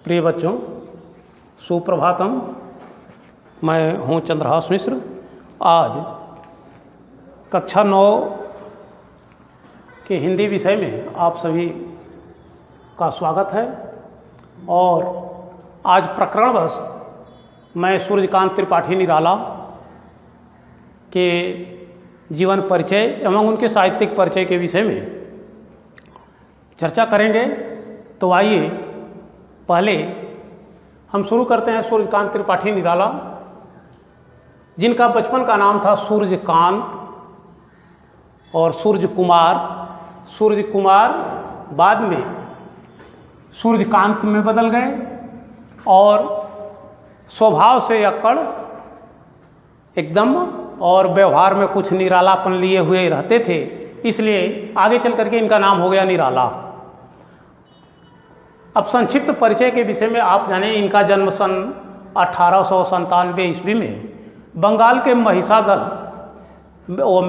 प्रिय बच्चों, सुप्रभातम। मैं हूँ चंद्रहास मिश्र। आज कक्षा 9 के हिंदी विषय में आप सभी का स्वागत है। और आज प्रकरणवश मैं सूर्यकांत त्रिपाठी निराला के जीवन परिचय एवं उनके साहित्यिक परिचय के विषय में चर्चा करेंगे। तो आइए पहले हम शुरू करते हैं सूर्यकांत त्रिपाठी निराला, जिनका बचपन का नाम था सूर्यकांत और सूर्य कुमार। सूर्य कुमार बाद में सूर्यकांत में बदल गए और स्वभाव से अक्कड़ एकदम और व्यवहार में कुछ निरालापन लिए हुए रहते थे, इसलिए आगे चल करके इनका नाम हो गया निराला। अब संक्षिप्त परिचय के विषय में आप जानें, इनका जन्म सन 1897 ईस्वी में बंगाल के महिसादल और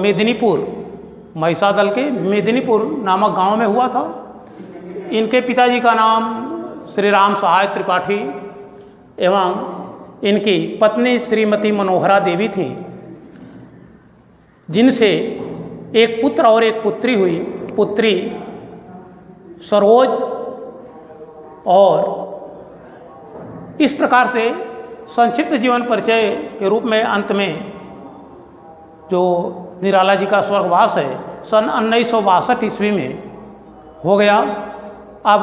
महिसादल के मेदिनीपुर नामक गांव में हुआ था। इनके पिताजी का नाम श्री राम सहाय त्रिपाठी एवं इनकी पत्नी श्रीमती मनोहरा देवी थी, जिनसे एक पुत्र और एक पुत्री हुई। पुत्री सरोज। और इस प्रकार से संक्षिप्त जीवन परिचय के रूप में अंत में जो निराला जी का स्वर्गवास है सन 1962 ईस्वी में हो गया। अब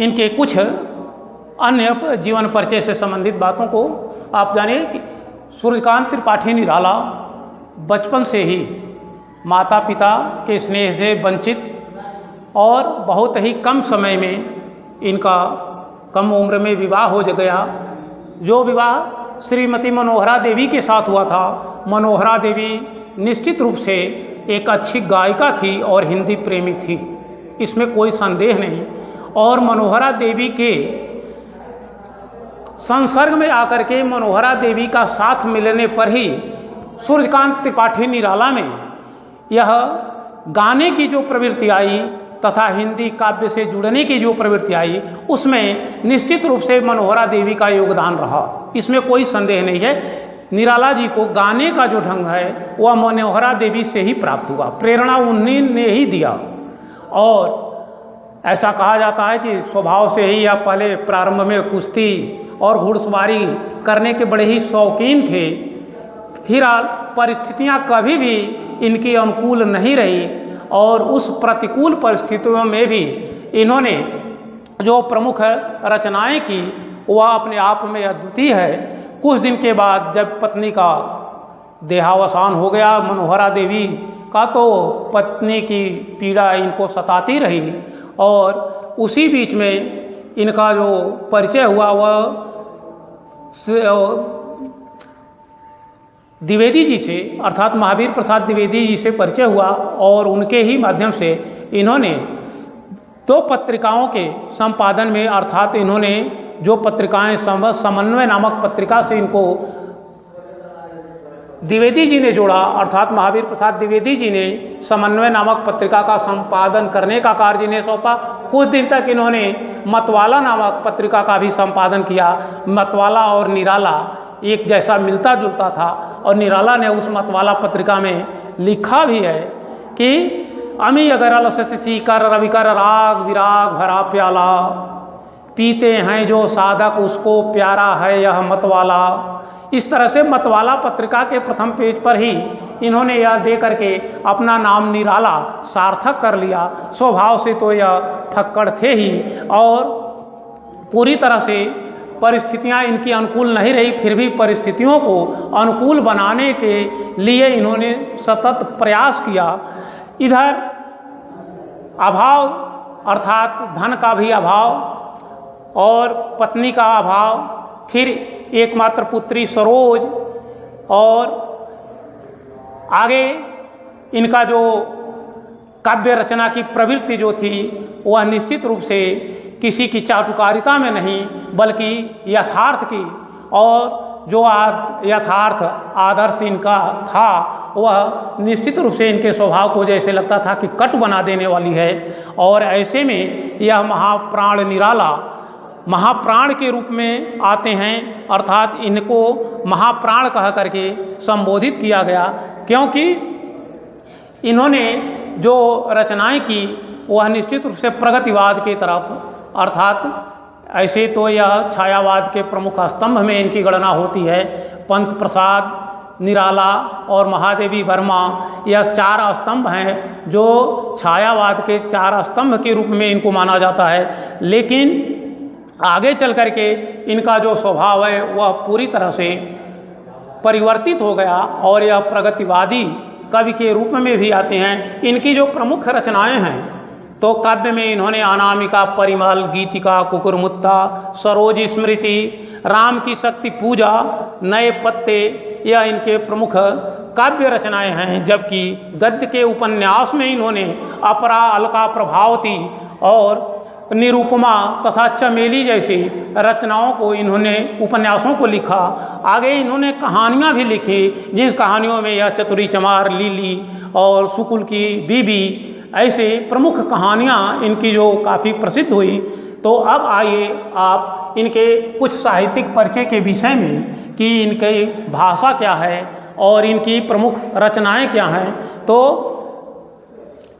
इनके कुछ अन्य जीवन परिचय से संबंधित बातों को आप जानिए कि सूर्यकांत त्रिपाठी निराला बचपन से ही माता पिता के स्नेह से वंचित और बहुत ही कम समय में इनका कम उम्र में विवाह हो गया। जो विवाह श्रीमती मनोहरा देवी के साथ हुआ था, मनोहरा देवी निश्चित रूप से एक अच्छी गायिका थी और हिंदी प्रेमी थी, इसमें कोई संदेह नहीं। और मनोहरा देवी के संसर्ग में आकर के मनोहरा देवी का साथ मिलने पर ही सूर्यकांत त्रिपाठी निराला में यह गाने की जो प्रवृत्ति आई तथा हिंदी काव्य से जुड़ने की जो प्रवृत्ति आई, उसमें निश्चित रूप से मनोहरा देवी का योगदान रहा, इसमें कोई संदेह नहीं है। निराला जी को गाने का जो ढंग है वह मनोहरा देवी से ही प्राप्त हुआ, प्रेरणा उन्हीं ने ही दिया। और ऐसा कहा जाता है कि स्वभाव से ही या पहले प्रारंभ में कुश्ती और घुड़सवारी करने के बड़े ही शौकीन थे। फिर परिस्थितियां कभी भी इनकी अनुकूल नहीं रही और उस प्रतिकूल परिस्थितियों में भी इन्होंने जो प्रमुख रचनाएं की वह अपने आप में अद्वितीय है। कुछ दिन के बाद जब पत्नी का देहावसान हो गया मनोहरा देवी का, तो पत्नी की पीड़ा इनको सताती रही और उसी बीच में इनका जो परिचय हुआ वह द्विवेदी जी से, अर्थात महावीर प्रसाद द्विवेदी जी से परिचय हुआ और उनके ही माध्यम से इन्होंने 2 पत्रिकाओं के संपादन में, अर्थात इन्होंने जो पत्रिकाएं समन्वय नामक पत्रिका से इनको द्विवेदी जी ने जोड़ा, अर्थात महावीर प्रसाद द्विवेदी जी ने समन्वय नामक पत्रिका का संपादन करने का कार्य इन्हें सौंपा। कुछ दिन तक इन्होंने मतवाला नामक पत्रिका का भी संपादन किया। मतवाला और निराला एक जैसा मिलता जुलता था और निराला ने उस मतवाला पत्रिका में लिखा भी है कि अमी अगर लसी कर रविकर राग विराग भरा प्याला, पीते हैं जो साधक उसको प्यारा है यह मतवाला। इस तरह से मतवाला पत्रिका के प्रथम पेज पर ही इन्होंने यह दे करके अपना नाम निराला सार्थक कर लिया। स्वभाव से तो यह फक्कड़ थे ही और पूरी तरह से परिस्थितियां इनकी अनुकूल नहीं रही, फिर भी परिस्थितियों को अनुकूल बनाने के लिए इन्होंने सतत प्रयास किया। इधर अभाव अर्थात धन का भी अभाव और पत्नी का अभाव, फिर एकमात्र पुत्री सरोज, और आगे इनका जो काव्य रचना की प्रवृत्ति जो थी वह निश्चित रूप से किसी की चाटुकारिता में नहीं बल्कि यथार्थ की, और जो यथार्थ आदर्श इनका था वह निश्चित रूप से इनके स्वभाव को जैसे लगता था कि कट बना देने वाली है। और ऐसे में यह महाप्राण निराला महाप्राण के रूप में आते हैं, अर्थात इनको महाप्राण कह करके संबोधित किया गया, क्योंकि इन्होंने जो रचनाएं की वह निश्चित रूप से प्रगतिवाद की तरफ, अर्थात ऐसे तो यह छायावाद के प्रमुख स्तंभ में इनकी गणना होती है। पंत प्रसाद, निराला और महादेवी वर्मा, यह 4 स्तंभ हैं जो छायावाद के 4 स्तंभ के रूप में इनको माना जाता है। लेकिन आगे चल कर के इनका जो स्वभाव है वह पूरी तरह से परिवर्तित हो गया और यह प्रगतिवादी कवि के रूप में भी आते हैं। इनकी जो प्रमुख रचनाएं हैं तो काव्य में इन्होंने अनामिका, परिमल, गीतिका, कुकुरमुत्ता, सरोज स्मृति, राम की शक्ति पूजा, नए पत्ते, यह इनके प्रमुख काव्य रचनाएं हैं। जबकि गद्य के उपन्यास में इन्होंने अपरा, अलका, प्रभावती और निरूपमा तथा चमेली जैसी रचनाओं को, इन्होंने उपन्यासों को लिखा। आगे इन्होंने कहानियाँ भी लिखी, जिन कहानियों में यह चतुरी चमार, लीली और सुकुल की बीबी, ऐसे प्रमुख कहानियाँ इनकी जो काफ़ी प्रसिद्ध हुई। तो अब आइए आप इनके कुछ साहित्यिक परिचय के विषय में कि इनकी भाषा क्या है और इनकी प्रमुख रचनाएं क्या हैं। तो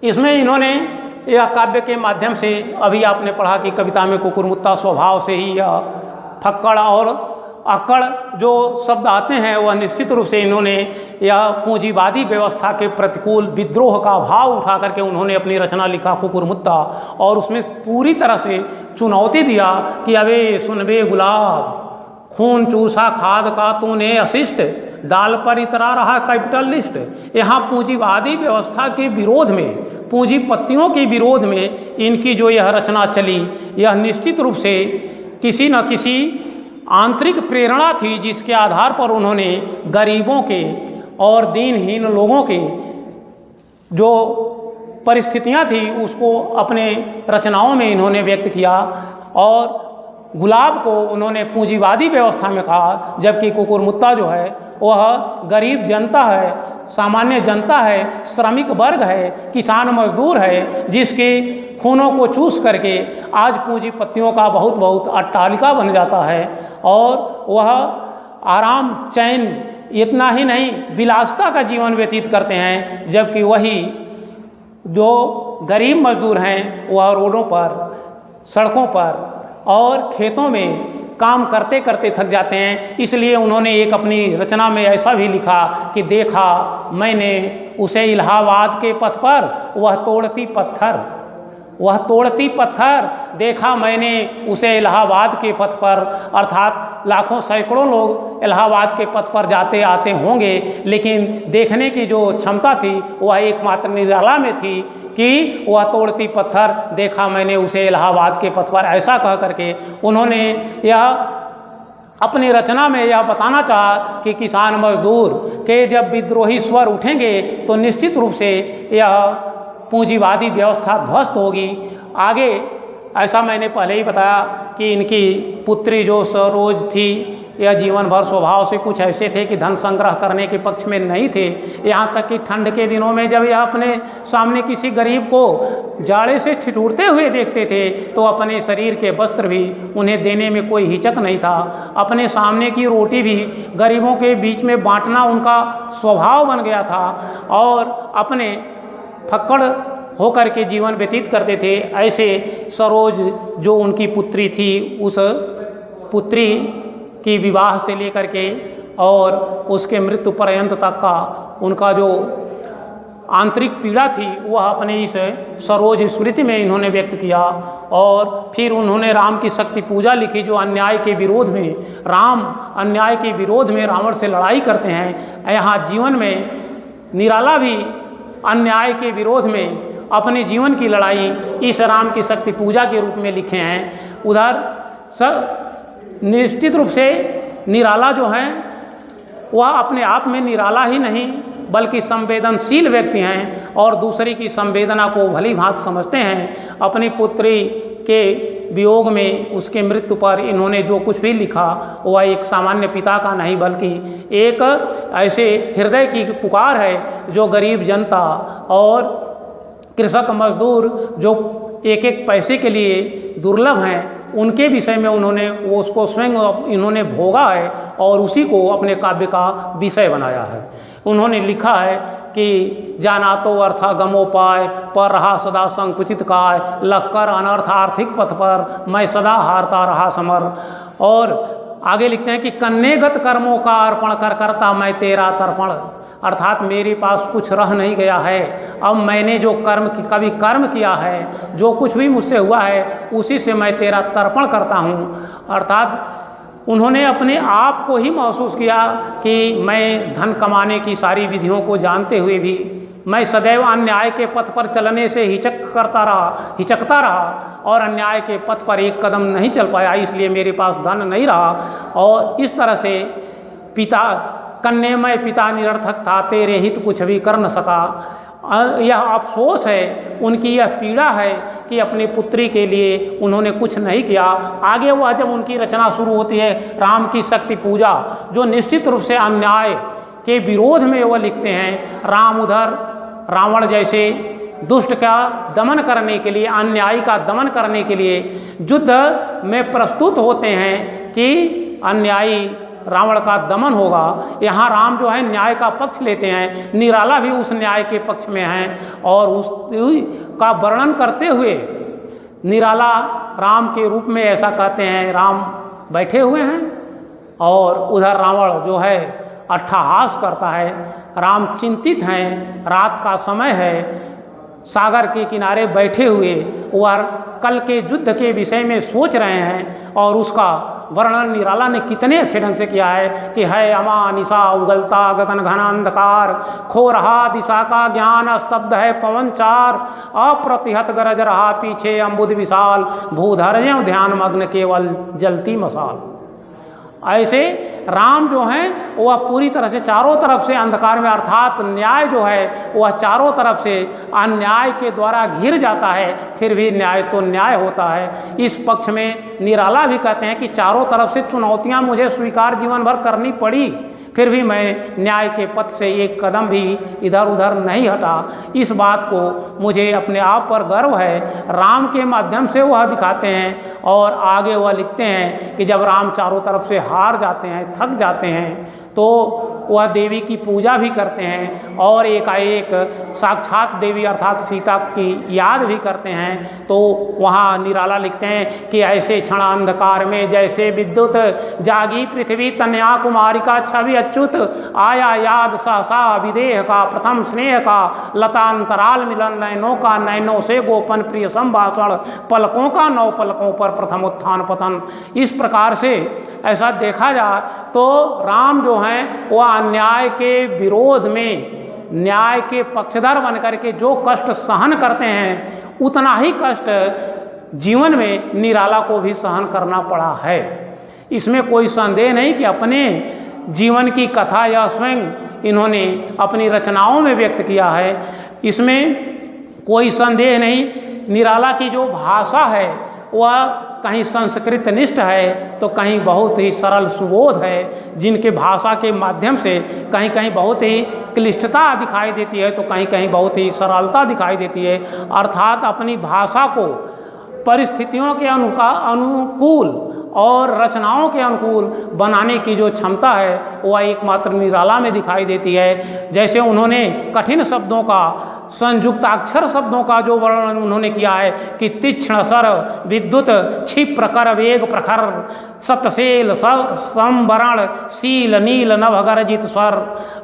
इसमें इन्होंने यह काव्य के माध्यम से, अभी आपने पढ़ा कि कविता में कुकुरमुत्ता स्वभाव से ही यह फक्कड़ और अक्कड़ जो शब्द आते हैं वह निश्चित रूप से इन्होंने यह पूंजीवादी व्यवस्था के प्रतिकूल विद्रोह का भाव उठा करके उन्होंने अपनी रचना लिखा कुकुरमुत्ता, और उसमें पूरी तरह से चुनौती दिया कि अबे सुन बे गुलाब, खून चूसा खाद का तूने अशिष्ट, डाल पर इतरा रहा कैपिटलिस्ट। यहाँ पूंजीवादी व्यवस्था के विरोध में, पूंजीपतियों के विरोध में इनकी जो यह रचना चली, यह निश्चित रूप से किसी न किसी आंतरिक प्रेरणा थी जिसके आधार पर उन्होंने गरीबों के और दीनहीन लोगों के जो परिस्थितियां थी उसको अपने रचनाओं में इन्होंने व्यक्त किया। और गुलाब को उन्होंने पूंजीवादी व्यवस्था में कहा, जबकि कुकुरमुत्ता जो है वह गरीब जनता है, सामान्य जनता है, श्रमिक वर्ग है, किसान मजदूर है, जिसके खूनों को चूस करके आज पूंजीपतियों का बहुत बहुत अट्टालिका बन जाता है। और वह आराम, चैन, इतना ही नहीं विलासिता का जीवन व्यतीत करते हैं, जबकि वही जो गरीब मजदूर हैं वह रोडों पर, सड़कों पर और खेतों में काम करते करते थक जाते हैं। इसलिए उन्होंने एक अपनी रचना में ऐसा भी लिखा कि देखा मैंने उसे इलाहाबाद के पथ पर, वह तोड़ती पत्थर, वह तोड़ती पत्थर, देखा मैंने उसे इलाहाबाद के पथ पर। अर्थात लाखों सैकड़ों लोग इलाहाबाद के पथ पर जाते आते होंगे, लेकिन देखने की जो क्षमता थी वह एकमात्र निराला में थी कि वह तोड़ती पत्थर, देखा मैंने उसे इलाहाबाद के पथ पर। ऐसा कह करके उन्होंने यह अपनी रचना में यह बताना चाहा कि किसान मजदूर के जब विद्रोही स्वर उठेंगे तो निश्चित रूप से यह पूंजीवादी व्यवस्था ध्वस्त होगी। आगे ऐसा मैंने पहले ही बताया कि इनकी पुत्री जो सरोज थी, यह जीवन भर स्वभाव से कुछ ऐसे थे कि धन संग्रह करने के पक्ष में नहीं थे। यहाँ तक कि ठंड के दिनों में जब यह अपने सामने किसी गरीब को जाड़े से ठिठुरते हुए देखते थे तो अपने शरीर के वस्त्र भी उन्हें देने में कोई हिचक नहीं था। अपने सामने की रोटी भी गरीबों के बीच में बांटना उनका स्वभाव बन गया था और अपने फक्कड़ होकर के जीवन व्यतीत करते थे। ऐसे सरोज जो उनकी पुत्री थी, उस पुत्री की विवाह से लेकर के और उसके मृत्यु पर्यंत तक का उनका जो आंतरिक पीड़ा थी वह अपने इस सरोज स्मृति में इन्होंने व्यक्त किया। और फिर उन्होंने राम की शक्ति पूजा लिखी, जो अन्याय के विरोध में, राम अन्याय के विरोध में रावण से लड़ाई करते हैं। यहाँ जीवन में निराला भी अन्याय के विरोध में अपने जीवन की लड़ाई इस राम की शक्ति पूजा के रूप में लिखे हैं। उधर निश्चित रूप से निराला जो हैं वह अपने आप में निराला ही नहीं बल्कि संवेदनशील व्यक्ति हैं और दूसरे की संवेदना को भली भांति समझते हैं। अपनी पुत्री के वियोग में, उसके मृत्यु पर इन्होंने जो कुछ भी लिखा वह एक सामान्य पिता का नहीं बल्कि एक ऐसे हृदय की पुकार है जो गरीब जनता और कृषक मजदूर जो एक एक पैसे के लिए दुर्लभ हैं उनके विषय में उन्होंने वो उसको स्वयं इन्होंने भोगा है और उसी को अपने काव्य का विषय बनाया है। उन्होंने लिखा है कि जाना तो अर्था गमोपाय पर रहा सदा संकुचित काय, लखकर अनर्थ आर्थिक पथ पर मैं सदा हारता रहा समर। और आगे लिखते हैं कि कन्नेगत कर्मों का अर्पण कर करता मैं तेरा तर्पण, अर्थात मेरे पास कुछ रह नहीं गया है, अब मैंने जो कभी कर्म किया है, जो कुछ भी मुझसे हुआ है उसी से मैं तेरा तर्पण करता हूँ। अर्थात उन्होंने अपने आप को ही महसूस किया कि मैं धन कमाने की सारी विधियों को जानते हुए भी मैं सदैव अन्याय के पथ पर चलने से हिचकता रहा और अन्याय के पथ पर एक कदम नहीं चल पाया, इसलिए मेरे पास धन नहीं रहा। और इस तरह से कन्नेमय पिता निरर्थक था, तेरे हित कुछ भी कर न सका। यह अफसोस है, उनकी यह पीड़ा है कि अपनी पुत्री के लिए उन्होंने कुछ नहीं किया। आगे वह जब उनकी रचना शुरू होती है राम की शक्ति पूजा, जो निश्चित रूप से अन्याय के विरोध में वह लिखते हैं। राम उधर रावण जैसे दुष्ट का दमन करने के लिए, अन्यायी का दमन करने के लिए युद्ध में प्रस्तुत होते हैं कि अन्यायी रावण का दमन होगा। यहाँ राम जो है न्याय का पक्ष लेते हैं, निराला भी उस न्याय के पक्ष में हैं और उस का वर्णन करते हुए निराला राम के रूप में ऐसा कहते हैं, राम बैठे हुए हैं और उधर रावण जो है अट्टहास करता है। राम चिंतित हैं, रात का समय है, सागर के किनारे बैठे हुए वह कल के युद्ध के विषय में सोच रहे हैं और उसका वर्णन निराला ने कितने अच्छे ढंग से किया है कि है अमा निशा उगलता गगन घना अंधकार, खो रहा दिशा का ज्ञान, स्तब्ध है पवन चार, अप्रतिहत गरज रहा पीछे अम्बुद विशाल, भूधर ध्यान मग्न केवल जलती मसाल। ऐसे राम जो हैं वह पूरी तरह से चारों तरफ से अंधकार में, अर्थात न्याय जो है वह चारों तरफ से अन्याय के द्वारा घिर जाता है, फिर भी न्याय तो न्याय होता है। इस पक्ष में निराला भी कहते हैं कि चारों तरफ से चुनौतियां मुझे स्वीकार जीवन भर करनी पड़ी, फिर भी मैं न्याय के पथ से एक कदम भी इधर उधर नहीं हटा। इस बात को मुझे अपने आप पर गर्व है। राम के माध्यम से वह दिखाते हैं और आगे वह लिखते हैं कि जब राम चारों तरफ से हार जाते हैं, थक जाते हैं, तो वह देवी की पूजा भी करते हैं और एकाएक साक्षात देवी अर्थात सीता की याद भी करते हैं। तो वहाँ निराला लिखते हैं कि ऐसे क्षण अंधकार में जैसे विद्युत जागी पृथ्वी तनया कुमारी का छवि अच्युत, आया याद सहसा विदेह का प्रथम स्नेह का, लतांतराल मिलन नयनों का नयनों से गोपन प्रिय संभाषण, पलकों का नौ पलकों पर प्रथम उत्थान पतन। इस प्रकार से ऐसा देखा जाए तो राम जो हैं वह अन्याय के विरोध में न्याय के पक्षधर बनकर के जो कष्ट सहन करते हैं, उतना ही कष्ट जीवन में निराला को भी सहन करना पड़ा है। इसमें कोई संदेह नहीं कि अपने जीवन की कथा या स्वयं इन्होंने अपनी रचनाओं में व्यक्त किया है, इसमें कोई संदेह नहीं। निराला की जो भाषा है वह कहीं संस्कृत निष्ठ है तो कहीं बहुत ही सरल सुबोध है, जिनके भाषा के माध्यम से कहीं कहीं बहुत ही क्लिष्टता दिखाई देती है तो कहीं कहीं बहुत ही सरलता दिखाई देती है। अर्थात अपनी भाषा को परिस्थितियों के अनुकूल और रचनाओं के अनुकूल बनाने की जो क्षमता है वह एकमात्र निराला में दिखाई देती है। जैसे उन्होंने कठिन शब्दों का, संयुक्ताक्षर शब्दों का जो वर्णन उन्होंने किया है कि तीक्ष्ण सर विद्युत क्षिप्र कर वेग प्रखर, सतसेल संवरण शील नील नभगर्जित स्वर,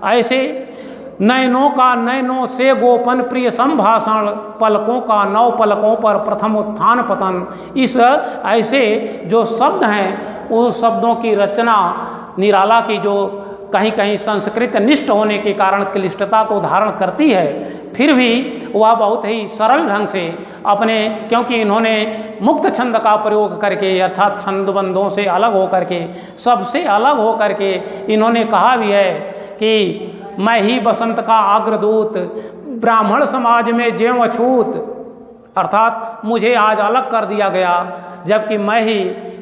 ऐसे नयनों का नयनों से गोपन प्रिय संभाषण, पलकों का नौ पलकों पर प्रथम उत्थान पतन। इस ऐसे जो शब्द हैं उन शब्दों की रचना निराला की जो कहीं कहीं संस्कृत निष्ठ होने के कारण क्लिष्टता तो धारण करती है, फिर भी वह बहुत ही सरल ढंग से अपने, क्योंकि इन्होंने मुक्त छंद का प्रयोग करके अर्थात छंदबंदों से अलग होकर के, सबसे अलग होकर के इन्होंने कहा भी है कि मैं ही बसंत का अग्रदूत, ब्राह्मण समाज में ज्यों अछूत, अर्थात मुझे आज अलग कर दिया गया जबकि मैं ही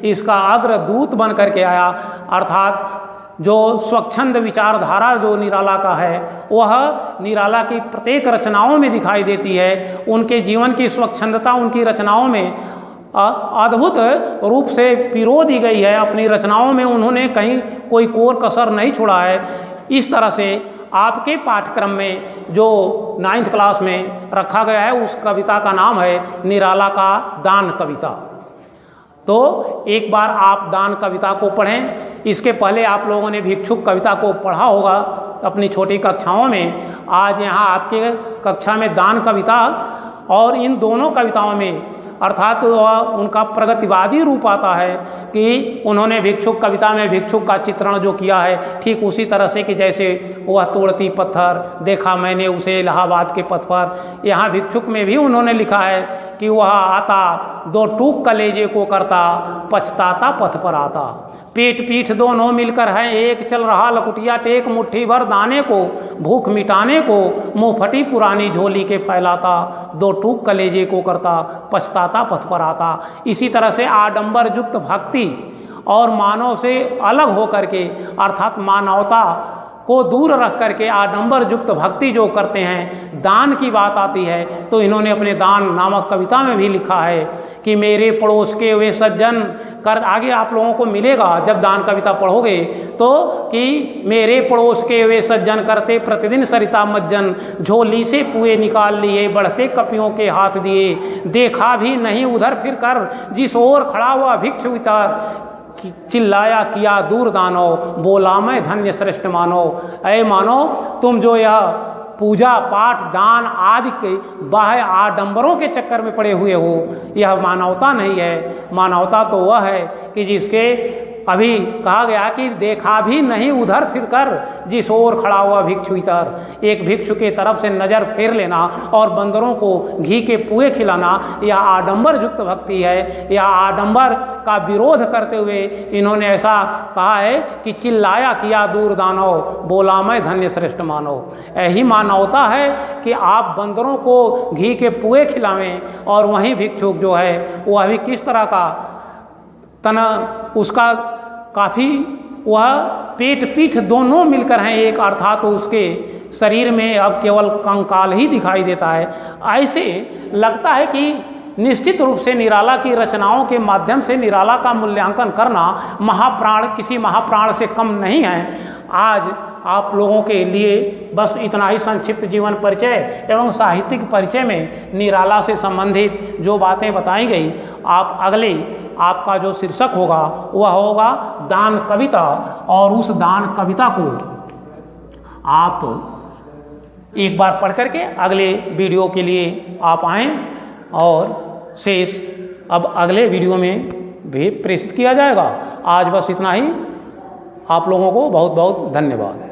इसका अग्रदूत बन करके आया। अर्थात जो स्वच्छंद विचारधारा जो निराला का है वह निराला की प्रत्येक रचनाओं में दिखाई देती है। उनके जीवन की स्वच्छंदता उनकी रचनाओं में अद्भुत रूप से पिरो दी गई है। अपनी रचनाओं में उन्होंने कहीं कोई कोर कसर नहीं छोड़ा है। इस तरह से आपके पाठ्यक्रम में जो 9th क्लास में रखा गया है उस कविता का नाम है निराला का दान कविता। तो एक बार आप दान कविता को पढ़ें। इसके पहले आप लोगों ने भिक्षुक कविता को पढ़ा होगा अपनी छोटी कक्षाओं में। आज यहाँ आपके कक्षा में दान कविता और इन दोनों कविताओं में अर्थात उनका प्रगतिवादी रूप आता है कि उन्होंने भिक्षुक कविता में भिक्षुक का चित्रण जो किया है ठीक उसी तरह से कि जैसे वह तोड़ती पत्थर देखा मैंने उसे इलाहाबाद के पथ पर। यहाँ भिक्षुक में भी उन्होंने लिखा है कि वह आता दो टूक कलेजे को करता पछताता पथ पर आता। पेट पीठ दोनों मिलकर है एक चल रहा लकुटिया टेक मुट्ठी भर दाने को भूख मिटाने को मुँह फटी पुरानी झोली के फैलाता दो टूक कलेजे को करता पछताता पथ पर आता। इसी तरह से आडंबर युक्त भक्ति और मानव से अलग होकर के अर्थात मानवता को दूर रख करके आडंबर युक्त भक्ति जो करते हैं दान की बात आती है तो इन्होंने अपने दान नामक कविता में भी लिखा है कि मेरे पड़ोस के वे सज्जन कर। आगे आप लोगों को मिलेगा जब दान कविता पढ़ोगे तो कि मेरे पड़ोस के वे सज्जन करते प्रतिदिन सरिता मज्जन झोली से पुए निकाल लिए बढ़ते कपियों के हाथ दिए देखा भी नहीं उधर फिर कर जिस ओर खड़ा हुआ भिक्षु उतार चिल्लाया किया दूर दानो बोला मैं धन्य श्रेष्ठ मानो। ऐ मानो तुम जो यह पूजा पाठ दान आदि के बाह्य आडंबरों के चक्कर में पड़े हुए हो यह मानवता नहीं है। मानवता तो वह है कि जिसके अभी कहा गया कि देखा भी नहीं उधर फिर कर जिस ओर खड़ा हुआ भिक्षु इतर। एक भिक्षु के तरफ से नज़र फेर लेना और बंदरों को घी के पुए खिलाना यह आडंबर युक्त भक्ति है। यह आडंबर का विरोध करते हुए इन्होंने ऐसा कहा है कि चिल्लाया किया दूर दानो बोला मैं धन्य श्रेष्ठ मानो। यही मानवता है कि आप बंदरों को घी के पुए खिलावें और वहीं भिक्षुक जो है वह भी किस तरह का तना उसका काफ़ी वह पेट पीठ दोनों मिलकर हैं एक अर्थात तो उसके शरीर में अब केवल कंकाल ही दिखाई देता है। ऐसे लगता है कि निश्चित रूप से निराला की रचनाओं के माध्यम से निराला का मूल्यांकन करना महाप्राण किसी महाप्राण से कम नहीं है। आज आप लोगों के लिए बस इतना ही संक्षिप्त जीवन परिचय एवं साहित्यिक परिचय में निराला से संबंधित जो बातें बताई गई। आप अगले आपका जो शीर्षक होगा वह होगा दान कविता और उस दान कविता को आप एक बार पढ़ करके अगले वीडियो के लिए आप आएँ और शेष अब अगले वीडियो में भी प्रेषित किया जाएगा। आज बस इतना ही। आप लोगों को बहुत बहुत धन्यवाद।